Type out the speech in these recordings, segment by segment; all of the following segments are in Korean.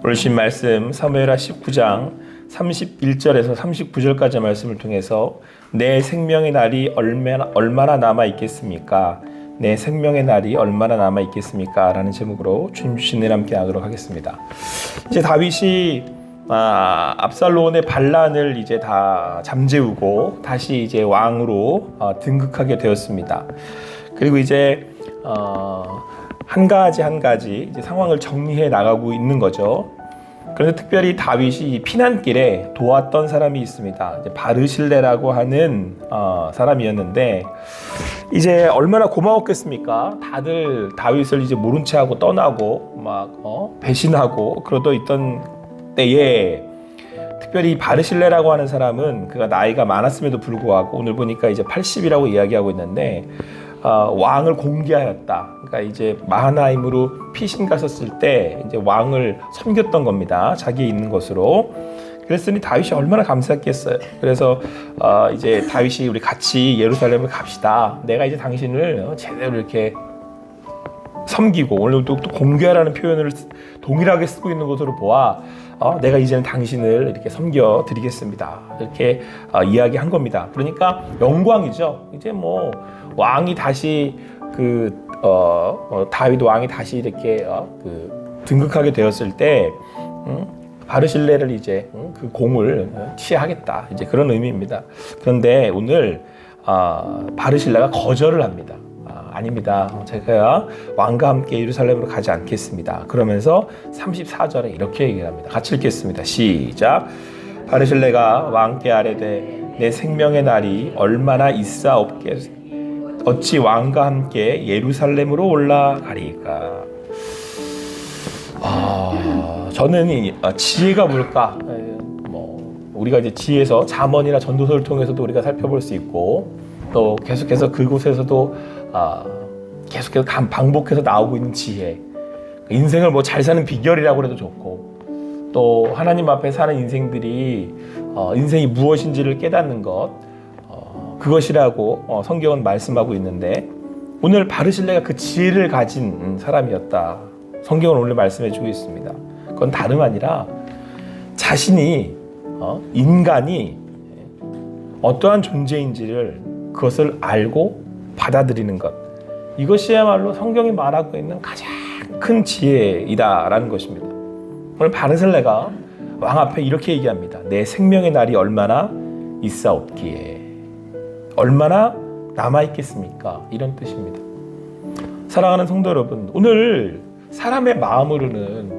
오늘 신 말씀 사무엘하 19장 31절에서 39절까지 말씀을 통해서 내 생명의 날이 얼마나 남아 있겠습니까? 내 생명의 날이 얼마나 남아 있겠습니까? 라는 제목으로 주님 주신 은혜 함께 하도록 하겠습니다. 이제 다윗이 압살롬의 반란을 이제 다 잠재우고 다시 이제 왕으로 등극하게 되었습니다. 그리고 이제 한 가지 이제 상황을 정리해 나가고 있는 거죠. 그런데 특별히 다윗이 피난길에 도왔던 사람이 있습니다. 이제 바르실레라고 하는 사람이었는데 이제 얼마나 고마웠겠습니까? 다들 다윗을 이제 모른 체하고 떠나고 막 배신하고 그러던 있던 때에 특별히 바르실레라고 하는 사람은 그가 나이가 많았음에도 불구하고 오늘 보니까 이제 80이라고 이야기하고 있는데 왕을 공개하였다. 그러니까 이제 마하나임으로 피신 갔었을 때 이제 왕을 섬겼던 겁니다. 자기의 있는 것으로. 그랬으니 다윗이 얼마나 감사했겠어요. 그래서 이제 다윗이 우리 같이 예루살렘을 갑시다. 내가 이제 당신을 제대로 이렇게 섬기고 오늘도 또 공개하라는 표현을 동일하게 쓰고 있는 것으로 보아 내가 이제는 당신을 이렇게 섬겨 드리겠습니다. 이렇게 이야기한 겁니다. 그러니까 영광이죠. 이제 뭐 왕이 다시 다윗 왕이 다시 이렇게 등극하게 되었을 때 바르실레를 이제 그 공을 취하겠다. 이제 그런 의미입니다. 그런데 오늘 바르실레가 거절을 합니다. 아닙니다. 제가 왕과 함께 예루살렘으로 가지 않겠습니다. 그러면서 34절에 이렇게 얘기합니다. 같이 읽겠습니다. 시작. 바르실레가 왕께 아뢰되 내 생명의 날이 얼마나 있사옵게 어찌 왕과 함께 예루살렘으로 올라가리까. 저는 지혜가 뭘까? 우리가 이제 지혜에서 잠언이나 전도서를 통해서도 우리가 살펴볼 수 있고 또 계속해서 그곳에서도 계속해서 반복해서 나오고 있는 지혜, 인생을 뭐 잘 사는 비결이라고 해도 좋고 또 하나님 앞에 사는 인생들이 인생이 무엇인지를 깨닫는 것, 그것이라고 성경은 말씀하고 있는데 오늘 바르실레가 그 지혜를 가진 사람이었다. 성경은 오늘 말씀해주고 있습니다. 그건 다름 아니라 자신이 인간이 어떠한 존재인지를 그것을 알고 받아들이는 것, 이것이야말로 성경이 말하고 있는 가장 큰 지혜이다라는 것입니다. 오늘 바르실레가 왕 앞에 이렇게 얘기합니다. 내 생명의 날이 얼마나 있사옵기에, 얼마나 남아있겠습니까? 이런 뜻입니다. 사랑하는 성도 여러분, 오늘 사람의 마음으로는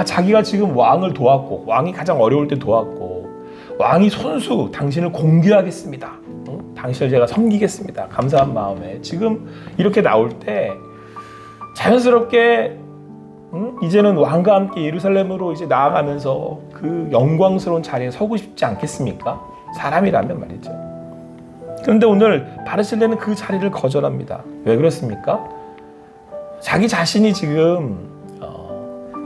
자기가 지금 왕을 도왔고 왕이 가장 어려울 때 도왔고 왕이 손수 당신을 공개하겠습니다. 당신을 제가 섬기겠습니다. 감사한 마음에 지금 이렇게 나올 때 자연스럽게 이제는 왕과 함께 예루살렘으로 이제 나아가면서 그 영광스러운 자리에 서고 싶지 않겠습니까? 사람이라면 말이죠. 그런데 오늘 바르실레는 그 자리를 거절합니다. 왜 그렇습니까? 자기 자신이 지금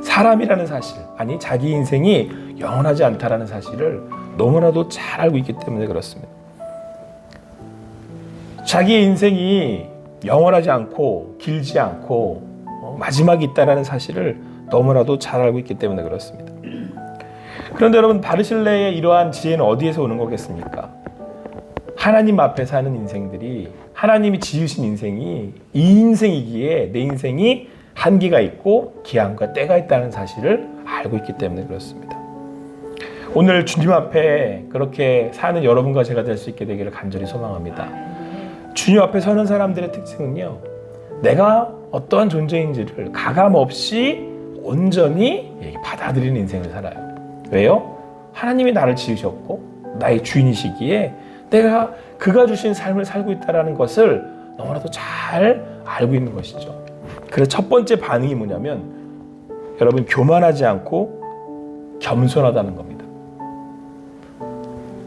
사람이라는 사실, 아니 자기 인생이 영원하지 않다라는 사실을 너무나도 잘 알고 있기 때문에 그렇습니다. 자기의 인생이 영원하지 않고 길지 않고 마지막이 있다는 사실을 너무나도 잘 알고 있기 때문에 그렇습니다. 그런데 여러분, 바르실레의 이러한 지혜는 어디에서 오는 거겠습니까? 하나님 앞에 사는 인생들이, 하나님이 지으신 인생이 이 인생이기에 내 인생이 한계가 있고 기한과 때가 있다는 사실을 알고 있기 때문에 그렇습니다. 오늘 주님 앞에 그렇게 사는 여러분과 제가 될 수 있게 되기를 간절히 소망합니다. 주님 앞에 서는 사람들의 특징은요, 내가 어떠한 존재인지를 가감없이 온전히 받아들이는 인생을 살아요. 왜요? 하나님이 나를 지으셨고 나의 주인이시기에 내가 그가 주신 삶을 살고 있다는 것을 너무나도 잘 알고 있는 것이죠. 그래서 첫 번째 반응이 뭐냐면 여러분, 교만하지 않고 겸손하다는 겁니다.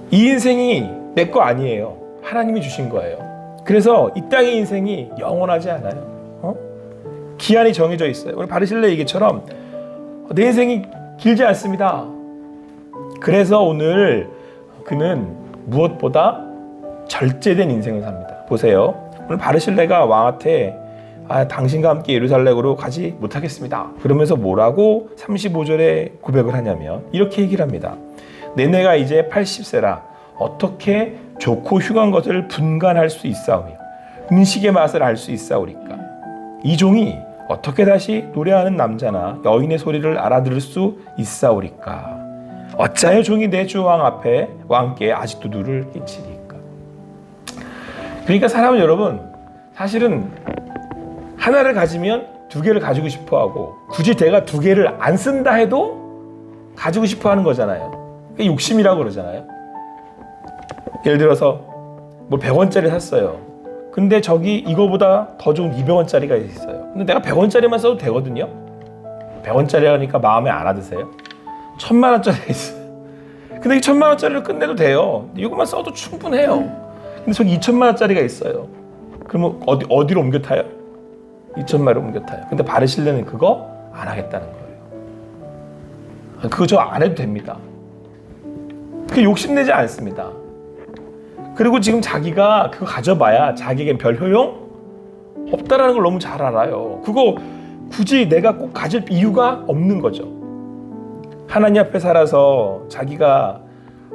이 인생이 내 거 아니에요. 하나님이 주신 거예요. 그래서 이 땅의 인생이 영원하지 않아요. 기한이 정해져 있어요. 우리 바르실레 얘기처럼 내 인생이 길지 않습니다. 그래서 오늘 그는 무엇보다 절제된 인생을 삽니다. 보세요. 오늘 바르실레가 왕한테 당신과 함께 예루살렘으로 가지 못하겠습니다. 그러면서 뭐라고 35절에 고백을 하냐면 이렇게 얘기를 합니다. 내가 이제 80세라 어떻게 좋고 흉한 것을 분간할 수 있사오며 음식의 맛을 알 수 있사오리까. 이 종이 어떻게 다시 노래하는 남자나 여인의 소리를 알아들을 수 있사오리까. 어찌하여 종이 내 주 왕께 아직도 누를 끼치리까. 그러니까 사람은 여러분 사실은 하나를 가지면 두 개를 가지고 싶어하고 굳이 내가 두 개를 안 쓴다 해도 가지고 싶어하는 거잖아요. 그게 욕심이라고 그러잖아요. 예를 들어서 뭐 100원짜리 샀어요. 근데 저기 이거보다 더 좋은 200원짜리가 있어요. 근데 내가 100원짜리만 써도 되거든요. 100원짜리라니까 마음에 안 와드세요? 1000만원짜리가 있어요. 근데 이 1000만원짜리를 끝내도 돼요. 이것만 써도 충분해요. 근데 저기 2000만원짜리가 있어요. 그러면 어디로 옮겨 타요? 2000만원으로 옮겨 타요. 근데 바르실레는 그거 안 하겠다는 거예요. 그거 저 안 해도 됩니다. 그게 욕심내지 않습니다. 그리고 지금 자기가 그거 가져봐야 자기에겐 별 효용 없다라는 걸 너무 잘 알아요. 그거 굳이 내가 꼭 가질 이유가 없는 거죠. 하나님 앞에 살아서 자기가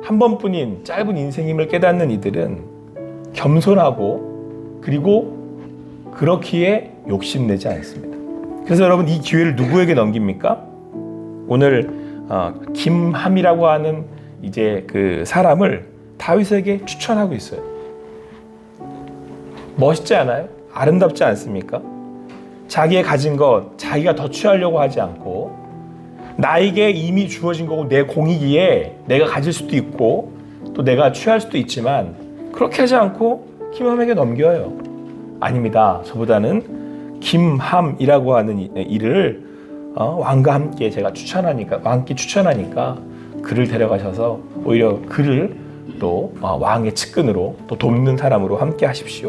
한 번뿐인 짧은 인생임을 깨닫는 이들은 겸손하고 그리고 그렇기에 욕심내지 않습니다. 그래서 여러분 이 기회를 누구에게 넘깁니까? 오늘 김함이라고 하는 이제 그 사람을 다윗에게 추천하고 있어요. 멋있지 않아요? 아름답지 않습니까? 자기의 가진 것 자기가 더 취하려고 하지 않고 나에게 이미 주어진 거고 내 공이기에 내가 가질 수도 있고 또 내가 취할 수도 있지만 그렇게 하지 않고 김함에게 넘겨요. 아닙니다. 저보다는 김함이라고 하는 일을 왕과 함께 제가 왕께 추천하니까 그를 데려가셔서 오히려 그를 또 왕의 측근으로 또 돕는 사람으로 함께 하십시오.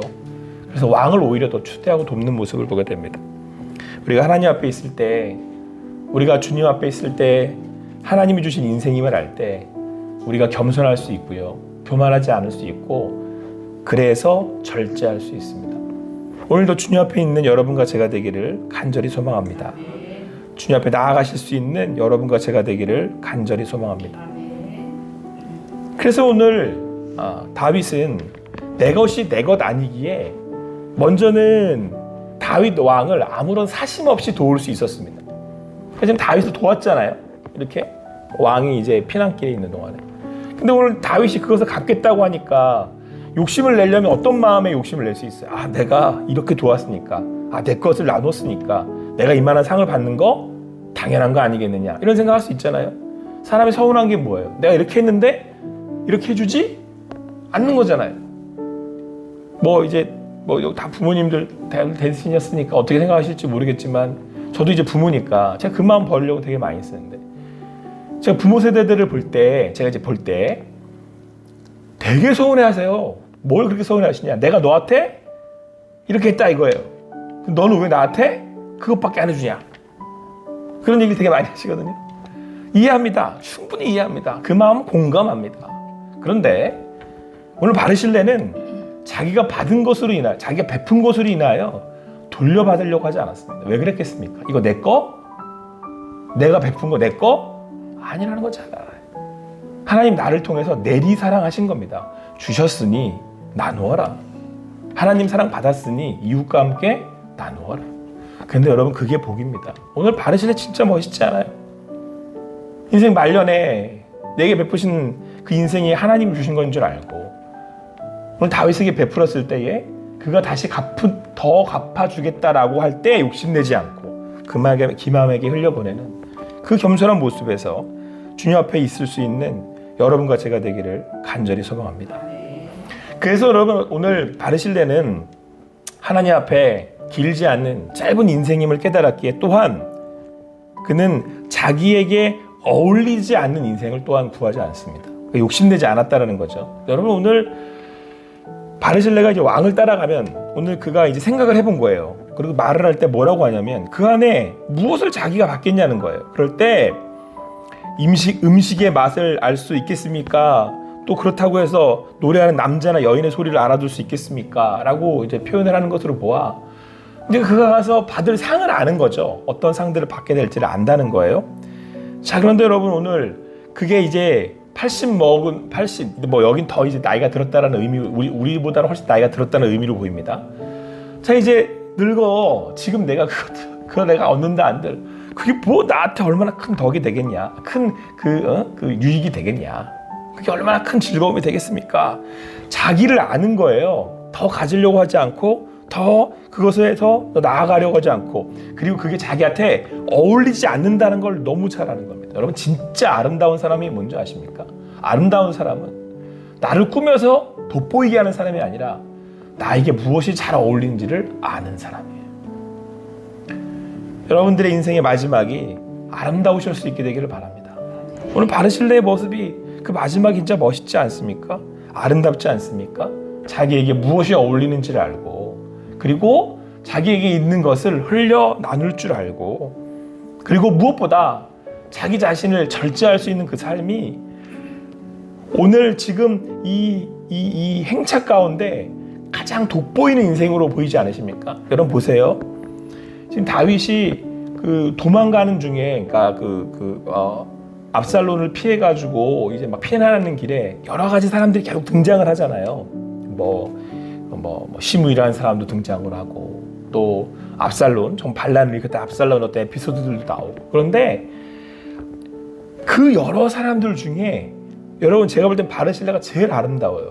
그래서 왕을 오히려 더 추대하고 돕는 모습을 보게 됩니다. 우리가 하나님 앞에 있을 때, 우리가 주님 앞에 있을 때 하나님이 주신 인생임을 알 때 우리가 겸손할 수 있고요. 교만하지 않을 수 있고 그래서 절제할 수 있습니다. 오늘도 주님 앞에 있는 여러분과 제가 되기를 간절히 소망합니다. 주님 앞에 나아가실 수 있는 여러분과 제가 되기를 간절히 소망합니다. 그래서 오늘 다윗은 내 것이 내 것 아니기에 먼저는 다윗 왕을 아무런 사심 없이 도울 수 있었습니다. 그래서 지금 다윗을 도왔잖아요. 이렇게 왕이 이제 피난길에 있는 동안에. 근데 오늘 다윗이 그것을 갚겠다고 하니까 욕심을 내려면 어떤 마음에 욕심을 낼 수 있어요? 내가 이렇게 도왔으니까, 내 것을 나눴으니까 내가 이만한 상을 받는 거 당연한 거 아니겠느냐 이런 생각할 수 있잖아요. 사람이 서운한 게 뭐예요? 내가 이렇게 했는데 이렇게 해주지 않는 거잖아요. 다 부모님들 대신이었으니까 어떻게 생각하실지 모르겠지만 저도 이제 부모니까 제가 그 마음 버리려고 되게 많이 쓰는데 제가 부모 세대들을 볼 때 되게 서운해하세요. 뭘 그렇게 서운해하시냐? 내가 너한테 이렇게 했다 이거예요. 너는 왜 나한테 그것밖에 안 해주냐? 그런 얘기를 되게 많이 하시거든요. 이해합니다. 충분히 이해합니다. 그 마음은 공감합니다. 그런데 오늘 바르실레는 자기가 받은 것으로 인하여, 자기가 베푼 것으로 인하여 돌려받으려고 하지 않았습니다. 왜 그랬겠습니까? 이거 내 거? 내가 베푼 거 내 거? 아니라는 거 잘 알아요. 하나님 나를 통해서 내리 사랑하신 겁니다. 주셨으니 나누어라. 하나님 사랑 받았으니 이웃과 함께 나누어라. 근데 여러분 그게 복입니다. 오늘 바르실레 진짜 멋있지 않아요? 인생 말년에 내게 베푸신 그 인생이 하나님이 주신 건 줄 알고 오늘 다윗에게 베풀었을 때에 그가 다시 더 갚아주겠다라고 할 때 욕심내지 않고 김함에게 흘려보내는 그 겸손한 모습에서 주님 앞에 있을 수 있는 여러분과 제가 되기를 간절히 소망합니다. 그래서 여러분 오늘 바르실레는 하나님 앞에 길지 않는 짧은 인생임을 깨달았기에 또한 그는 자기에게 어울리지 않는 인생을 또한 구하지 않습니다. 욕심내지 않았다는 거죠. 여러분 오늘 바르실레가 이제 왕을 따라가면 오늘 그가 이제 생각을 해본 거예요. 그리고 말을 할 때 뭐라고 하냐면 그 안에 무엇을 자기가 받겠냐는 거예요. 그럴 때 음식의 맛을 알 수 있겠습니까? 또 그렇다고 해서 노래하는 남자나 여인의 소리를 알아둘 수 있겠습니까? 라고 이제 표현을 하는 것으로 보아 이제 그가 가서 받을 상을 아는 거죠. 어떤 상들을 받게 될지를 안다는 거예요. 자, 그런데 여러분 오늘 그게 이제 80 뭐 여긴 더 이제 나이가 들었다라는 의미, 우리보다는 훨씬 나이가 들었다는 의미로 보입니다. 자, 이제 늙어. 지금 내가 그거 내가 얻는다 안들. 그게 뭐 나한테 얼마나 큰 덕이 되겠냐? 큰 그 유익이 되겠냐? 그게 얼마나 큰 즐거움이 되겠습니까? 자기를 아는 거예요. 더 가지려고 하지 않고 더 그것에 더 나아가려고 하지 않고, 그리고 그게 자기한테 어울리지 않는다는 걸 너무 잘 아는 겁니다. 여러분 진짜 아름다운 사람이 뭔지 아십니까? 아름다운 사람은 나를 꾸며서 돋보이게 하는 사람이 아니라 나에게 무엇이 잘 어울리는지를 아는 사람이에요. 여러분들의 인생의 마지막이 아름다우실 수 있게 되기를 바랍니다. 오늘 바르실레의 모습이 그 마지막이 진짜 멋있지 않습니까? 아름답지 않습니까? 자기에게 무엇이 어울리는지를 알고, 그리고 자기에게 있는 것을 흘려 나눌 줄 알고, 그리고 무엇보다 자기 자신을 절제할 수 있는 그 삶이 오늘 지금 이 행차 가운데 가장 돋보이는 인생으로 보이지 않으십니까? 여러분 보세요. 지금 다윗이 그 도망가는 중에, 그러니까 압살롬을 피해가지고 이제 막 피해나가는 길에 여러 가지 사람들이 계속 등장을 하잖아요. 시므이라는 사람도 등장을 하고, 또 압살롬, 좀 반란을 일으켰던 압살롬 어떤 에피소드들도 나오고. 그런데 그 여러 사람들 중에 여러분 제가 볼 땐 바르실레가 제일 아름다워요.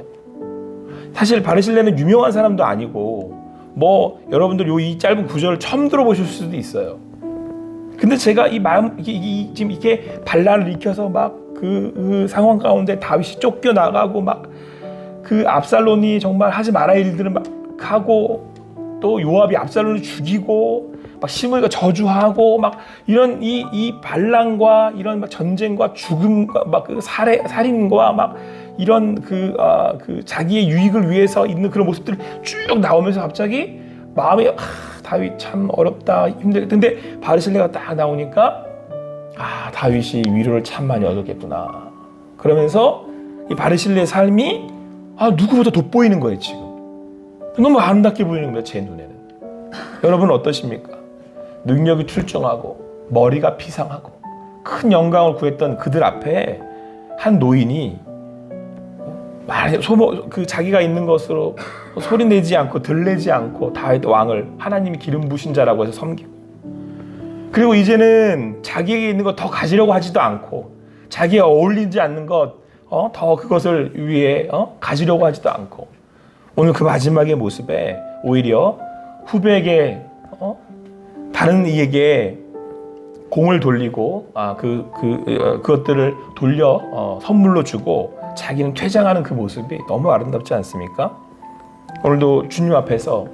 사실 바르실레는 유명한 사람도 아니고, 여러분들 이 짧은 구절을 처음 들어보실 수도 있어요. 근데 제가 지금 이게 반란을 일으켜서 막 그 상황 가운데 다윗이 쫓겨나가고, 막 그 압살롬이 정말 하지 말아야 할 일들을 막 하고, 또 요압이 압살롬을 죽이고, 막 시므이가 저주하고, 막 이런 이 반란과 이런 막 전쟁과 죽음과 막 그 살인과 막 이런 그 자기의 유익을 위해서 있는 그런 모습들이 쭉 나오면서 갑자기 마음이 다윗 참 어렵다, 힘들다. 근데 바르실레가 딱 나오니까 다윗이 위로를 참 많이 얻었겠구나. 그러면서 이 바르실레의 삶이 누구보다 돋보이는 거예요. 지금 너무 아름답게 보이는 거예요, 제 눈에는. 여러분은 어떠십니까? 능력이 출중하고 머리가 비상하고 큰 영광을 구했던 그들 앞에 한 노인이 자기가 있는 것으로 소리내지 않고 들내지 않고 다윗 왕을 하나님이 기름 부신 자라고 해서 섬기고, 그리고 이제는 자기에게 있는 것 더 가지려고 하지도 않고, 자기에 어울리지 않는 것 더 그것을 위해 가지려고 하지도 않고, 오늘 그 마지막의 모습에 오히려 후배에게 다른 이에게 공을 돌리고 그것들을 돌려 선물로 주고 자기는 퇴장하는 그 모습이 너무 아름답지 않습니까? 오늘도 주님 앞에서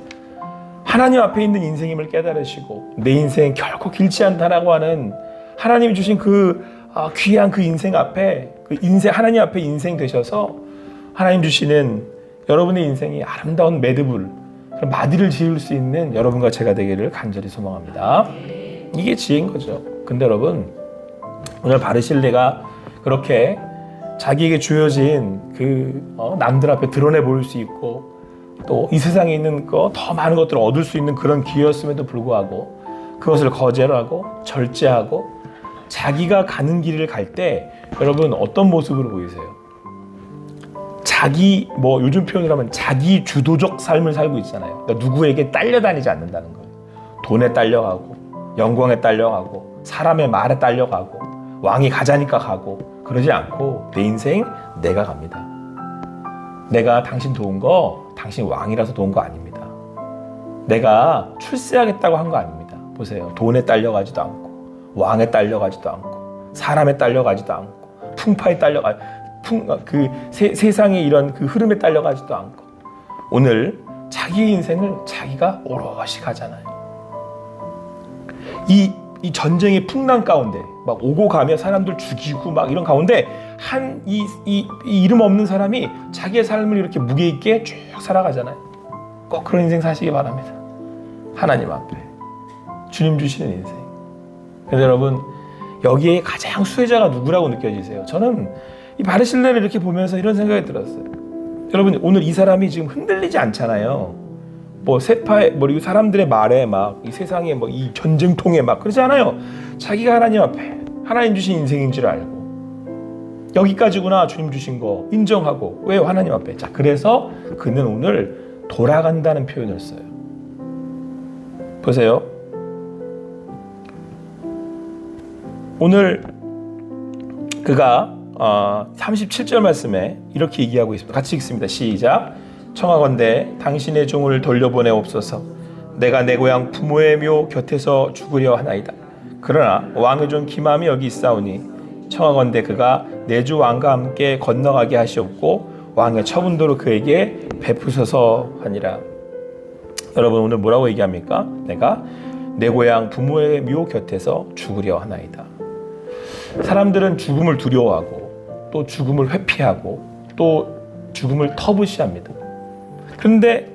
하나님 앞에 있는 인생임을 깨달으시고, 내 인생 결코 길지 않다라고 하는 하나님이 주신 그 귀한 그 인생 앞에, 하나님 앞에 인생 되셔서 하나님 주시는 여러분의 인생이 아름다운 매듭을, 마디를 지을 수 있는 여러분과 제가 되기를 간절히 소망합니다. 이게 지혜인 거죠. 근데 여러분, 오늘 바르실레가 그렇게 자기에게 주어진 남들 앞에 드러내 보일 수 있고, 또 이 세상에 있는 더 많은 것들을 얻을 수 있는 그런 기회였음에도 불구하고 그것을 거절하고 절제하고 자기가 가는 길을 갈 때 여러분 어떤 모습으로 보이세요? 요즘 표현으로 하면 자기 주도적 삶을 살고 있잖아요. 그러니까 누구에게 딸려다니지 않는다는 거예요. 돈에 딸려가고, 영광에 딸려가고, 사람의 말에 딸려가고, 왕이 가자니까 가고, 그러지 않고 내 인생 내가 갑니다. 내가 당신 도운 거 당신 왕이라서 도운 거 아닙니다. 내가 출세하겠다고 한 거 아닙니다. 보세요. 돈에 딸려가지도 않고, 왕에 딸려가지도 않고, 사람에 딸려가지도 않고, 풍파에 세상의 이런 그 흐름에 딸려가지도 않고, 오늘 자기 인생을 자기가 오롯이 가잖아요. 이 전쟁의 풍랑 가운데 막 오고 가며 사람들 죽이고 막 이런 가운데 이 이름 없는 사람이 자기의 삶을 이렇게 무게 있게 쭉 살아가잖아요. 꼭 그런 인생 사시기 바랍니다. 하나님 앞에 주님 주시는 인생. 그래서 여러분, 여기에 가장 수혜자가 누구라고 느껴지세요? 저는 이 바르실레를 이렇게 보면서 이런 생각이 들었어요. 여러분, 오늘 이 사람이 지금 흔들리지 않잖아요. 뭐 세파에 뭐 그리고 사람들의 말에 막 이 세상에 뭐 이 전쟁통에 막 그러지 않아요. 자기가 하나님 앞에 하나님 주신 인생인 줄 알고 여기까지구나 주님 주신 거 인정하고 왜 하나님 앞에 자 그래서 그는 오늘 돌아간다는 표현을 써요. 보세요. 오늘 그가 37절 말씀에 이렇게 얘기하고 있습니다. 같이 읽습니다. 시작. 청하건대 당신의 종을 돌려보내옵소서. 내가 내 고향 부모의 묘 곁에서 죽으려 하나이다. 그러나 왕의 종 기맘이 여기 있사오니 청하건대 그가 내 주 왕과 함께 건너가게 하시옵고 왕의 처분도로 그에게 베푸소서 하니라. 여러분 오늘 뭐라고 얘기합니까? 내가 내 고향 부모의 묘 곁에서 죽으려 하나이다. 사람들은 죽음을 두려워하고 또 죽음을 회피하고 또 죽음을 터부시합니다. 그런데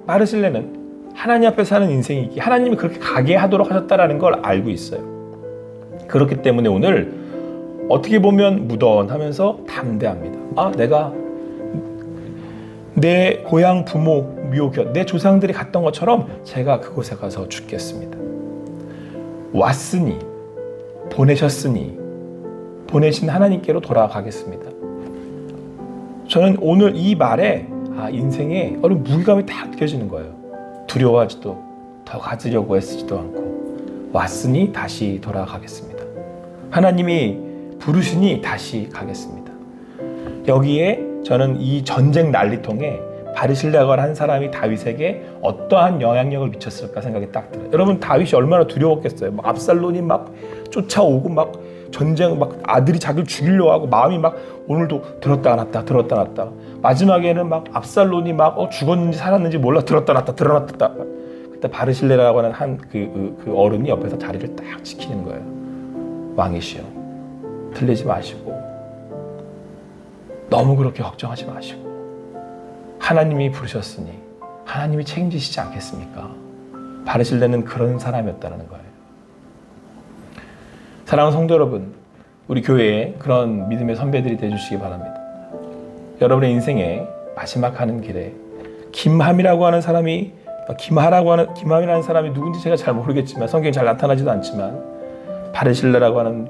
바르실레는 하나님 앞에 사는 인생이기 하나님이 그렇게 가게 하도록 하셨다라는 걸 알고 있어요. 그렇기 때문에 오늘 어떻게 보면 무던하면서 담대합니다. 내가 내 고향 부모 묘 곁, 내 조상들이 갔던 것처럼 제가 그곳에 가서 죽겠습니다. 왔으니 보내셨으니 보내신 하나님께로 돌아가겠습니다. 저는 오늘 이 말에 인생에 어떤 무게감이 딱 느껴지는 거예요. 두려워하지도 더 가지려고 애쓰지도 않고 왔으니 다시 돌아가겠습니다. 하나님이 부르시니 다시 가겠습니다. 여기에 저는 이 전쟁 난리통에 바르실레아가 한 사람이 다윗에게 어떠한 영향력을 미쳤을까 생각이 딱 들어요. 여러분 다윗이 얼마나 두려웠겠어요. 막 압살롬이 막 쫓아오고 막 전쟁 막 아들이 자기를 죽이려고 하고 마음이 막 오늘도 들었다 놨다 들었다 놨다. 마지막에는 막 압살롬이 막 죽었는지 살았는지 몰라 들었다 놨다 들어놨다. 그때 바르실레라고 하는 한 그 어른이 옆에서 자리를 딱 지키는 거예요. 왕이시여 틀리지 마시고 너무 그렇게 걱정하지 마시고 하나님이 부르셨으니 하나님이 책임지시지 않겠습니까? 바르실레는 그런 사람이었다는 거예요. 사랑하는 성도 여러분, 우리 교회에 그런 믿음의 선배들이 되어주시기 바랍니다. 여러분의 인생의 마지막 가는 길에 김함이라고 하는 사람이 김함이라는 사람이 누군지 제가 잘 모르겠지만 성경에 잘 나타나지도 않지만 바르실레라고 하는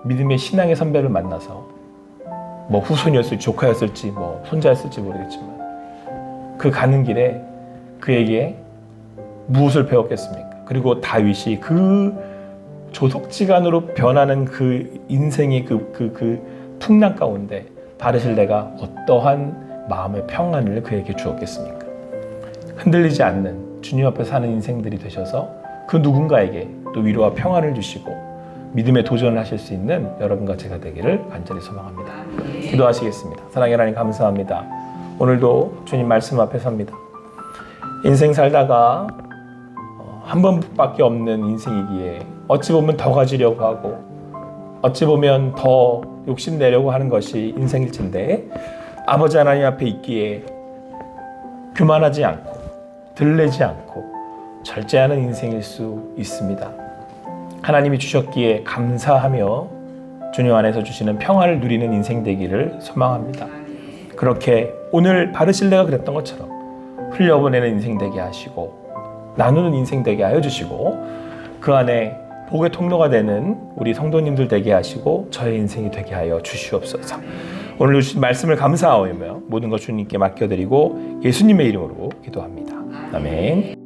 믿음의 신앙의 선배를 만나서 뭐 후손이었을지 조카였을지 뭐 손자였을지 모르겠지만 그 가는 길에 그에게 무엇을 배웠겠습니까? 그리고 다윗이 그 조속지간으로 변하는 그 인생의 그 풍랑 가운데 바르실레가 어떠한 마음의 평안을 그에게 주었겠습니까? 흔들리지 않는 주님 앞에 사는 인생들이 되셔서 그 누군가에게 또 위로와 평안을 주시고 믿음의 도전을 하실 수 있는 여러분과 제가 되기를 간절히 소망합니다. 기도하시겠습니다. 사랑의 하나님 감사합니다. 오늘도 주님 말씀 앞에 섭니다. 인생 살다가 한 번밖에 없는 인생이기에 어찌 보면 더 가지려고 하고 어찌 보면 더 욕심내려고 하는 것이 인생일진데 아버지 하나님 앞에 있기에 교만하지 않고 들레지 않고 절제하는 인생일 수 있습니다. 하나님이 주셨기에 감사하며 주님 안에서 주시는 평안을 누리는 인생 되기를 소망합니다. 그렇게 오늘 바르실레가 그랬던 것처럼 흘려보내는 인생 되게 하시고 나누는 인생 되게 하여 주시고 그 안에 복의 통로가 되는 우리 성도님들 되게 하시고 저의 인생이 되게 하여 주시옵소서. 오늘 주신 말씀을 감사하며 모든 것 주님께 맡겨드리고 예수님의 이름으로 기도합니다. 아멘.